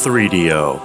3DO，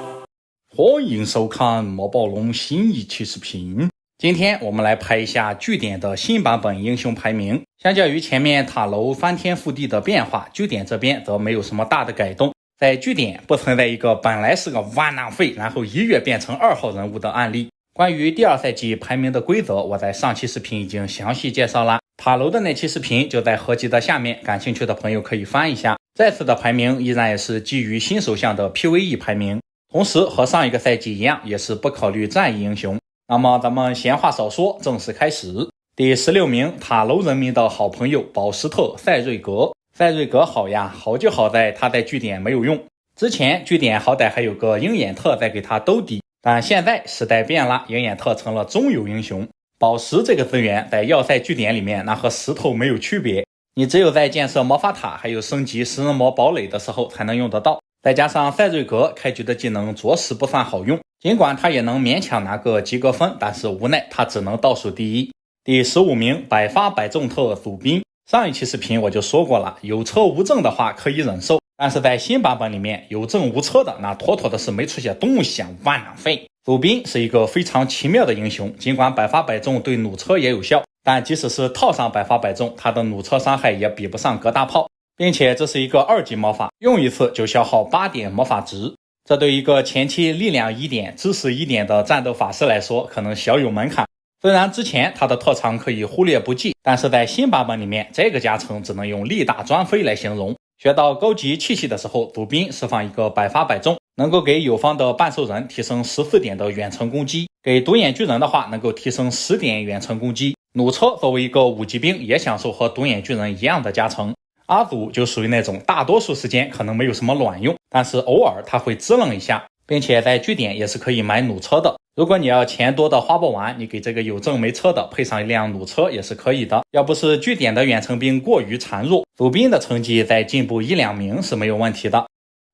欢迎收看魔宝龙新一期视频。今天我们来拍一下据点的新版本英雄排名。相较于前面塔楼翻天覆地的变化，据点这边则没有什么大的改动。在据点不存在一个本来是个万浪费，然后一跃变成2号人物的案例。关于第2赛季排名的规则，我在上期视频已经详细介绍了，塔楼的那期视频就在合集的下面，感兴趣的朋友可以翻一下。这次的排名依然也是基于新手项的 PVE 排名，同时和上一个赛季一样，也是不考虑战役英雄。那么咱们闲话少说，正式开始。第16名，塔楼人民的好朋友保时特赛瑞格。赛瑞格好呀，好就好在他在据点没有用。之前据点好歹还有个鹰眼特在给他兜底，但现在时代变了，鹰眼特成了中游英雄。宝石这个资源在要塞据点里面那和石头没有区别，你只有在建设魔法塔还有升级食人魔堡垒的时候才能用得到。再加上赛瑞格开局的技能着实不算好用，尽管他也能勉强拿个及格分，但是无奈他只能倒数第一。第15名，百发百中特祖兵。上一期视频我就说过了，有车无证的话可以忍受，但是在新版本里面有证无车的，那妥妥的是没出些东西啊，万浪费。祖兵是一个非常奇妙的英雄，尽管百发百中对弩车也有效，但即使是套上百发百中，他的弩车伤害也比不上格大炮，并且这是一个2级魔法，用一次就消耗8点魔法值。这对一个前期力量1点知识1点的战斗法师来说可能小有门槛。虽然之前他的特长可以忽略不计，但是在新版本里面，这个加成只能用力大专飞来形容。学到高级器系的时候，祖兵释放一个百发百中，能够给友方的半兽人提升14点的远程攻击，给独眼巨人的话能够提升10点远程攻击。弩车作为一个5级兵也享受和独眼巨人一样的加成。阿祖就属于那种大多数时间可能没有什么卵用，但是偶尔他会支棱一下，并且在据点也是可以买弩车的。如果你要钱多的花不完，你给这个有证没车的配上一辆弩车也是可以的。要不是据点的远程兵过于孱弱，祖兵的成绩再进步1-2名是没有问题的。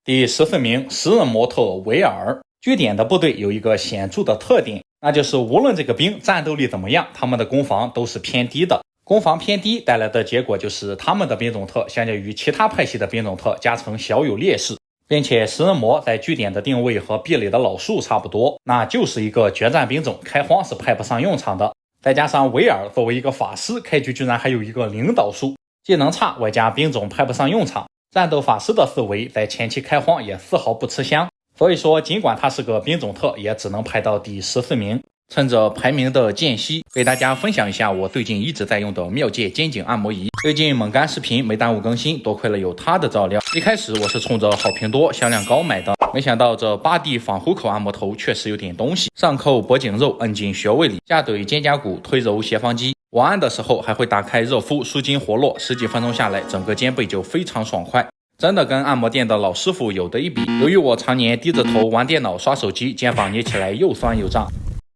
第14名，食人魔特维尔。据点的部队有一个显著的特点，那就是无论这个兵战斗力怎么样，他们的攻防都是偏低的。攻防偏低带来的结果就是他们的兵种特相较于其他派系的兵种特加成小有劣势，并且食人魔在据点的定位和壁垒的老树差不多，那就是一个决战兵种，开荒是派不上用场的。再加上维尔作为一个法师，开局居然还有一个领导术，技能差外加兵种派不上用场，战斗法师的思维在前期开荒也丝毫不吃香。所以说尽管他是个兵种特，也只能排到第14名。趁着排名的间隙，给大家分享一下我最近一直在用的妙界肩颈按摩仪。最近猛干视频没耽误更新，多亏了有它的照料。一开始我是冲着好评多销量高买的，没想到这8D 仿虎口按摩头确实有点东西，上扣脖颈肉摁进穴位里，下怼肩胛骨推揉斜方肌。我按的时候还会打开热敷舒筋活络，10几分钟下来整个肩背就非常爽快，真的跟按摩店的老师傅有的一比。由于我常年低着头玩电脑刷手机，肩膀捏起来又酸又胀，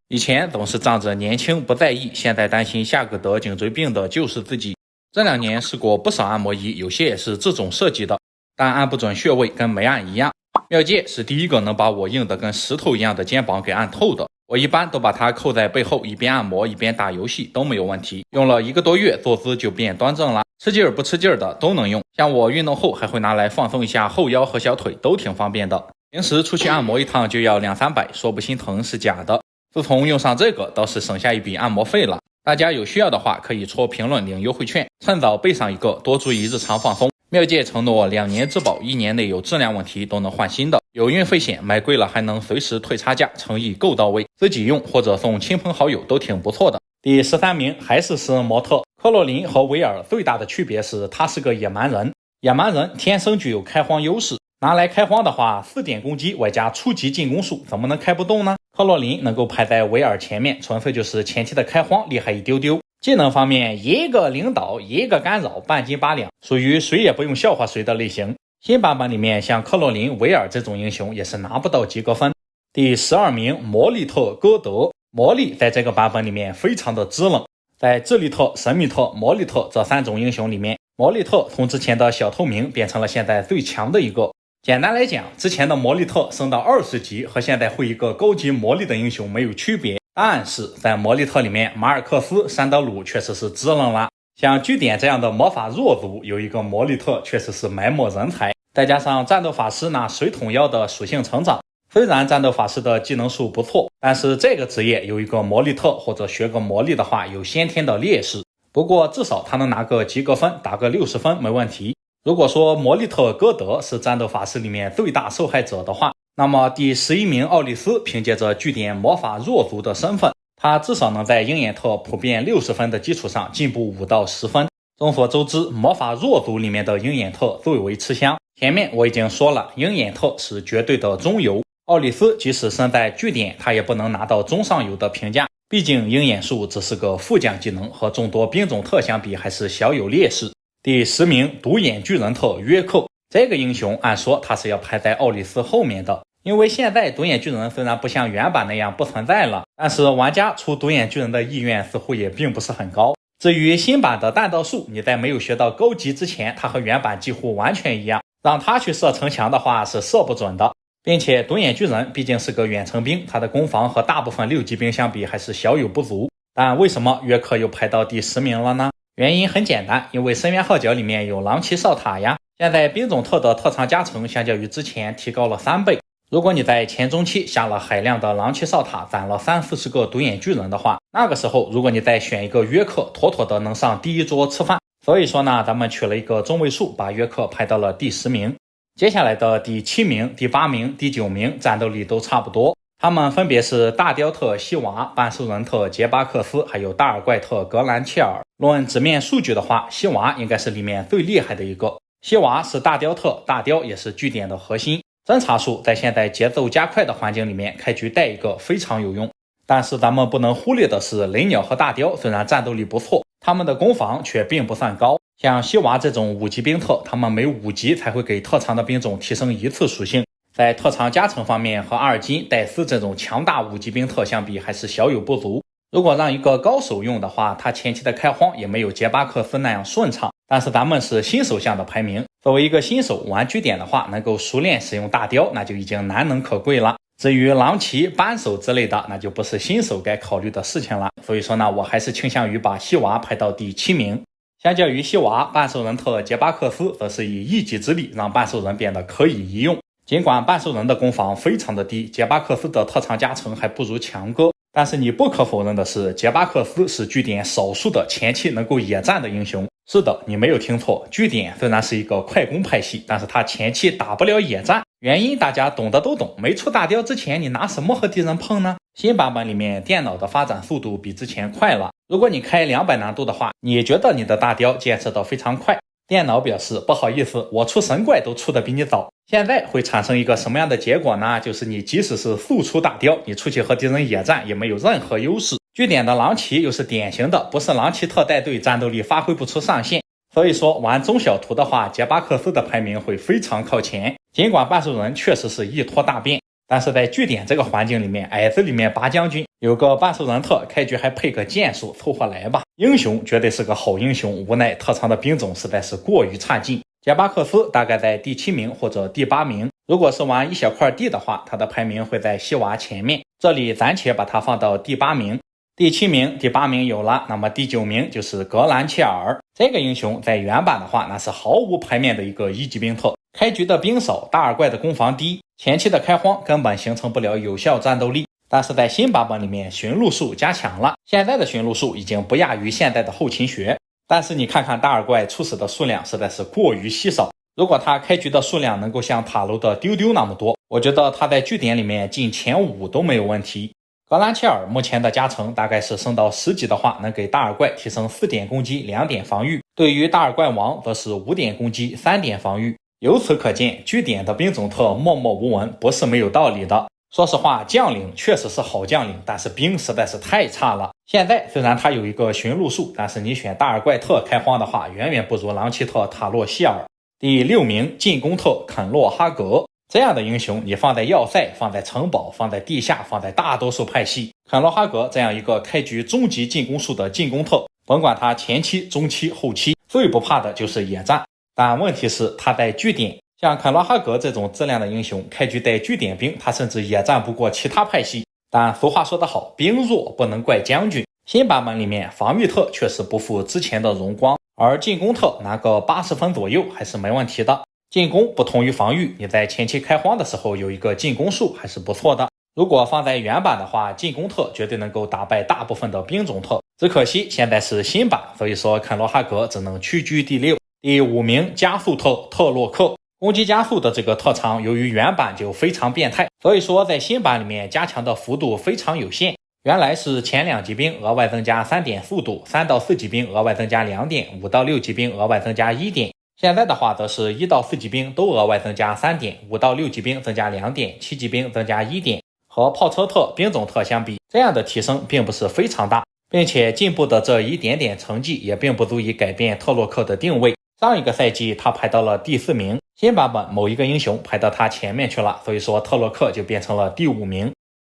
以前总是仗着年轻不在意，现在担心下个得颈椎病的就是自己。这2年试过不少按摩仪，有些也是这种设计的，但按不准穴位跟没按一样。妙界是第一个能把我硬的跟石头一样的肩膀给按透的，我一般都把它扣在背后，一边按摩一边打游戏都没有问题。用了1个多月，坐姿就变端正了，吃劲儿不吃劲儿的都能用。像我运动后还会拿来放松一下后腰和小腿，都挺方便的。平时出去按摩一趟就要200-300，说不心疼是假的。自从用上这个，倒是省下一笔按摩费了。大家有需要的话可以戳评论领优惠券，趁早备上一个，多注意日常放松。妙界承诺2年质保，1年内有质量问题都能换新的，有运费险，买贵了还能随时退差价，诚意够到位，自己用或者送亲朋好友都挺不错的。第13名还是食人魔特克洛林和维尔，最大的区别是他是个野蛮人，野蛮人天生具有开荒优势，拿来开荒的话4点攻击外加初级进攻术，怎么能开不动呢？克洛林能够排在维尔前面，纯粹就是前期的开荒厉害一丢丢。技能方面，一个领导一个干扰，半斤8两，属于谁也不用笑话谁的类型。新版本里面像克洛林、维尔这种英雄也是拿不到及格分。第12名，魔力特戈德。魔力在这个版本里面非常的支棱，在智力特、神秘特、魔力特这3种英雄里面，魔力特从之前的小透明变成了现在最强的一个。简单来讲，之前的魔力特升到20级和现在会一个高级魔力的英雄没有区别，但是在魔力特里面，马尔克斯、山德鲁确实是支棱了。像据点这样的魔法弱族有一个魔力特确实是埋没人才，再加上战斗法师那水桶妖的属性成长，虽然战斗法师的技能数不错，但是这个职业有一个魔力特或者学个魔力的话，有先天的劣势。不过至少他能拿个及格分，打个60分没问题。如果说魔力特戈德是战斗法师里面最大受害者的话，那么第11名奥利斯凭借着据点魔法弱族的身份，他至少能在鹰眼特普遍60分的基础上进步5到10分。众所周知，魔法弱族里面的鹰眼特最为吃香。前面我已经说了，鹰眼特是绝对的中游，奥利斯即使身在据点，他也不能拿到中上游的评价，毕竟鹰眼术只是个副将技能，和众多兵种特相比还是小有劣势。第10名独眼巨人特约克，这个英雄按说他是要排在奥利斯后面的，因为现在独眼巨人虽然不像原版那样不存在了，但是玩家出独眼巨人的意愿似乎也并不是很高。至于新版的弹道术，你在没有学到高级之前，它和原版几乎完全一样，让他去射城墙的话是射不准的。并且独眼巨人毕竟是个远程兵，他的攻防和大部分6级兵相比还是小有不足。但为什么约克又排到第10名了呢？原因很简单，因为深渊号角里面有狼骑哨塔呀。现在兵种特的特长加成相较于之前提高了3倍。如果你在前中期下了海量的狼骑哨塔，攒了30-40个独眼巨人的话，那个时候如果你再选一个约克，妥妥的能上第一桌吃饭。所以说呢，咱们取了一个中位数，把约克排到了第10名。接下来的第7名、第8名、第9名战斗力都差不多，他们分别是大雕特西娃、半兽人特杰巴克斯，还有大耳怪特格兰切尔。论纸面数据的话，西娃应该是里面最厉害的一个。西娃是大雕特，大雕也是据点的核心。侦查术在现在节奏加快的环境里面，开局带一个非常有用。但是咱们不能忽略的是，雷鸟和大雕虽然战斗力不错，他们的攻防却并不算高。像西娃这种5级兵特，他们每5级才会给特长的兵种提升1次属性，在特长加成方面和阿尔金、戴斯这种强大5级兵特相比还是小有不足。如果让一个高手用的话，他前期的开荒也没有杰巴克斯那样顺畅。但是咱们是新手项的排名，作为一个新手玩据点的话，能够熟练使用大雕，那就已经难能可贵了。至于狼骑、扳手之类的，那就不是新手该考虑的事情了。所以说呢，我还是倾向于把西娃排到第7名。相较于西娃，半兽人特杰巴克斯则是以一己之力让半兽人变得可以一用。尽管半兽人的攻防非常的低，杰巴克斯的特长加成还不如强哥，但是你不可否认的是，杰巴克斯是据点少数的前期能够野战的英雄。是的，你没有听错，据点虽然是一个快攻派系，但是他前期打不了野战，原因大家懂的都懂，没出大雕之前你拿什么和敌人碰呢？新版本里面电脑的发展速度比之前快了，如果你开200难度的话，你觉得你的大雕建设得非常快，电脑表示不好意思，我出神怪都出的比你早。现在会产生一个什么样的结果呢？就是你即使是速出大雕，你出去和敌人野战也没有任何优势。据点的狼骑又是典型的不是狼骑特带队，战斗力发挥不出上限。所以说玩中小图的话，杰巴克斯的排名会非常靠前。尽管半兽人确实是一拖大便，但是在据点这个环境里面，矮子里面拔将军有个半兽人特，开局还配个剑术，凑合来吧。英雄绝对是个好英雄，无奈特长的兵种实在是过于差劲。杰巴克斯大概在第7名或者第8名，如果是玩一小块地的话，他的排名会在西娃前面，这里暂且把它放到第8名。第7名、第8名有了，那么第9名就是格兰切尔。这个英雄在原版的话，那是毫无牌面的一个1级兵特，开局的兵少，大耳怪的攻防低，前期的开荒根本形成不了有效战斗力。但是在新版本里面，驯鹿术加强了，现在的驯鹿术已经不亚于现代的后勤学。但是你看看大耳怪初始的数量实在是过于稀少，如果他开局的数量能够像塔楼的丢丢那么多，我觉得他在据点里面进前5都没有问题。格兰切尔目前的加成大概是升到10级的话，能给大耳怪提升4点攻击2点防御，对于大耳怪王则是5点攻击3点防御。由此可见，据点的兵种特默默无闻不是没有道理的。说实话，将领确实是好将领，但是兵实在是太差了。现在虽然他有一个驯鹿术，但是你选大耳怪特开荒的话，远远不如狼骑特塔洛希尔。第6名进攻特肯洛哈格，这样的英雄你放在要塞、放在城堡、放在地下、放在大多数派系，肯洛哈格这样一个开局终极进攻术的进攻特，甭管他前期、中期、后期，最不怕的就是野战。但问题是他在据点，像肯洛哈格这种质量的英雄，开局带据点兵，他甚至野战不过其他派系。但俗话说得好，兵弱不能怪将军。新版本里面防御特确实不复之前的荣光，而进攻特拿个80分左右还是没问题的。进攻不同于防御，你在前期开荒的时候有一个进攻术还是不错的。如果放在原版的话，进攻特绝对能够打败大部分的兵种特，只可惜现在是新版，所以说肯罗哈格只能屈居第6。第5名加速特特洛克，攻击加速的这个特长由于原版就非常变态，所以说在新版里面加强的幅度非常有限。原来是前2级兵额外增加3点速度，3到4级兵额外增加2点，5到6级兵额外增加1点。现在的话则是1到4级兵都额外增加3点，5到6级兵增加2点，7级兵增加1点。和炮车特、兵种特相比，这样的提升并不是非常大，并且进步的这一点点成绩也并不足以改变特洛克的定位。上一个赛季他排到了第4名，新版本某一个英雄排到他前面去了，所以说特洛克就变成了第5名。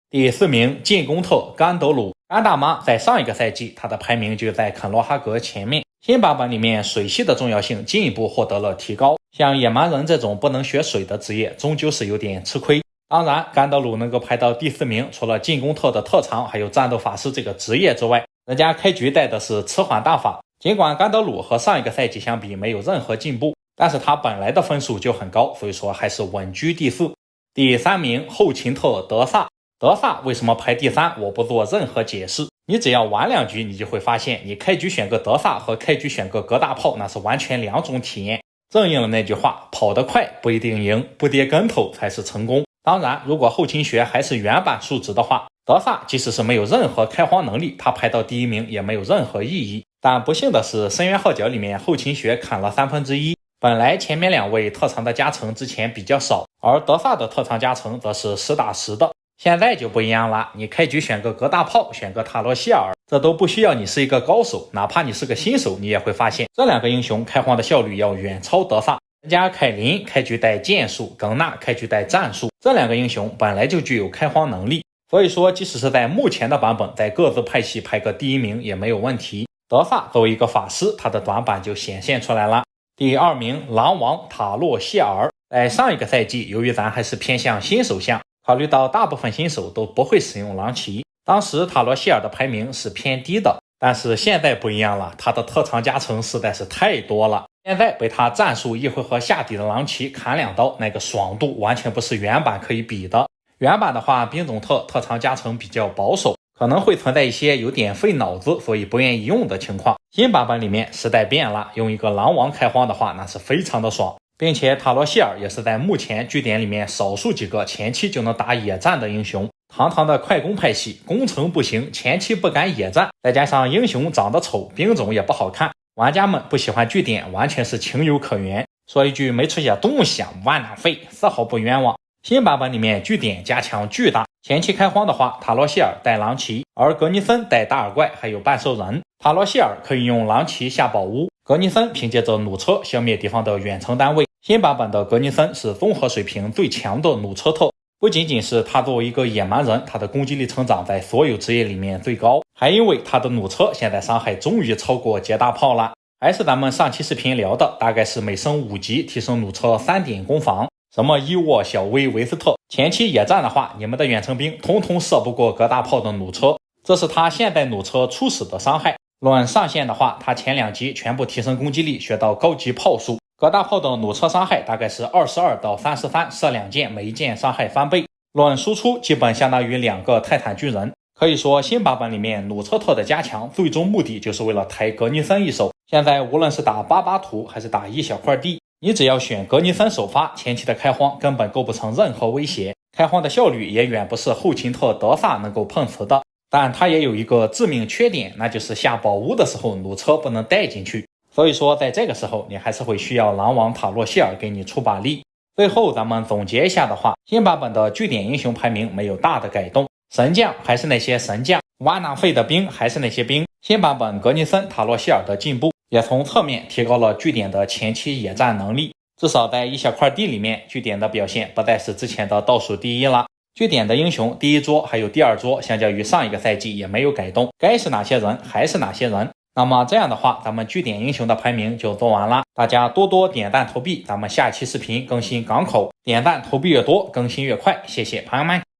第4名进攻特甘德鲁，甘大妈在上一个赛季他的排名就在肯罗哈格前面，新版本里面水系的重要性进一步获得了提高，像野蛮人这种不能学水的职业终究是有点吃亏。当然甘德鲁能够排到第4名，除了进攻特的特长还有战斗法师这个职业之外，人家开局带的是迟缓大法，尽管甘德鲁和上一个赛季相比没有任何进步，但是他本来的分数就很高，所以说还是稳居第4。第3名后勤特德萨，德萨为什么排第3我不做任何解释，你只要玩2局你就会发现，你开局选个德萨和开局选个格大炮那是完全2种体验，正应了那句话，跑得快不一定赢，不跌跟头才是成功。当然如果后勤学还是原版数值的话，德萨即使是没有任何开荒能力，他排到第1名也没有任何意义。但不幸的是深渊号角里面后勤学砍了1/3，本来前面2位特长的加成之前比较少，而德萨的特长加成则是实打实的，现在就不一样了，你开局选个格大炮，选个塔罗希尔，这都不需要你是一个高手，哪怕你是个新手，你也会发现这2个英雄开荒的效率要远超德萨。人家凯琳开局带剑术，耿纳开局带战术，这2个英雄本来就具有开荒能力，所以说即使是在目前的版本，在各自派系排个第1名也没有问题。德萨作为一个法师，他的短板就显现出来了。第2名狼王塔洛谢尔，在上一个赛季由于咱还是偏向新手项，考虑到大部分新手都不会使用狼骑，当时塔罗谢尔的排名是偏低的，但是现在不一样了，他的特长加成实在是太多了，现在被他战术一回合下底的狼骑砍2刀，那个爽度完全不是原版可以比的。原版的话兵种特长加成比较保守，可能会存在一些有点费脑子所以不愿意用的情况，新版本里面时代变了，用一个狼王开荒的话那是非常的爽，并且塔罗希尔也是在目前据点里面少数几个前期就能打野战的英雄，堂堂的快攻派系，攻城不行，前期不敢野战，再加上英雄长得丑，兵种也不好看，玩家们不喜欢据点完全是情有可原，说一句没出些东西万浪费，丝毫不冤枉。新版本里面据点加强巨大，前期开荒的话，塔罗希尔带狼骑，而格尼森带大耳怪还有半兽人。塔罗希尔可以用狼骑下宝屋，格尼森凭借着弩车消灭敌方的远程单位。新版本的格尼森是综合水平最强的弩车特，不仅仅是他作为一个野蛮人，他的攻击力成长在所有职业里面最高，还因为他的弩车现在伤害终于超过捷大炮了。还是咱们上期视频聊的，大概是每升5级提升弩车3点攻防，什么伊沃、小威、维斯特，前期野战的话，你们的远程兵通通射不过格大炮的弩车，这是他现代弩车初始的伤害。论上限的话，他前2级全部提升攻击力，学到高级炮术，格大炮的弩车伤害大概是22到33，射2箭，每一箭伤害翻倍。论输出基本相当于2个泰坦巨人，可以说新版本里面弩车特的加强最终目的就是为了抬格尼森一手。现在无论是打88图还是打一小块地，你只要选格尼森首发，前期的开荒根本构不成任何威胁，开荒的效率也远不是后勤特德萨能够碰瓷的。但它也有一个致命缺点，那就是下宝屋的时候弩车不能带进去，所以说在这个时候你还是会需要狼王塔洛希尔给你出把力。最后咱们总结一下的话，新版本的据点英雄排名没有大的改动，神将还是那些神将，挖纳费的兵还是那些兵，新版本格尼森塔洛希尔的进步也从侧面提高了据点的前期野战能力，至少在一小块地里面，据点的表现不再是之前的倒数第一了。据点的英雄第1桌还有第2桌相较于上一个赛季也没有改动，该是哪些人还是哪些人。那么这样的话，咱们据点英雄的排名就做完了，大家多多点赞投币，咱们下期视频更新港口，点赞投币越多更新越快，谢谢朋友们。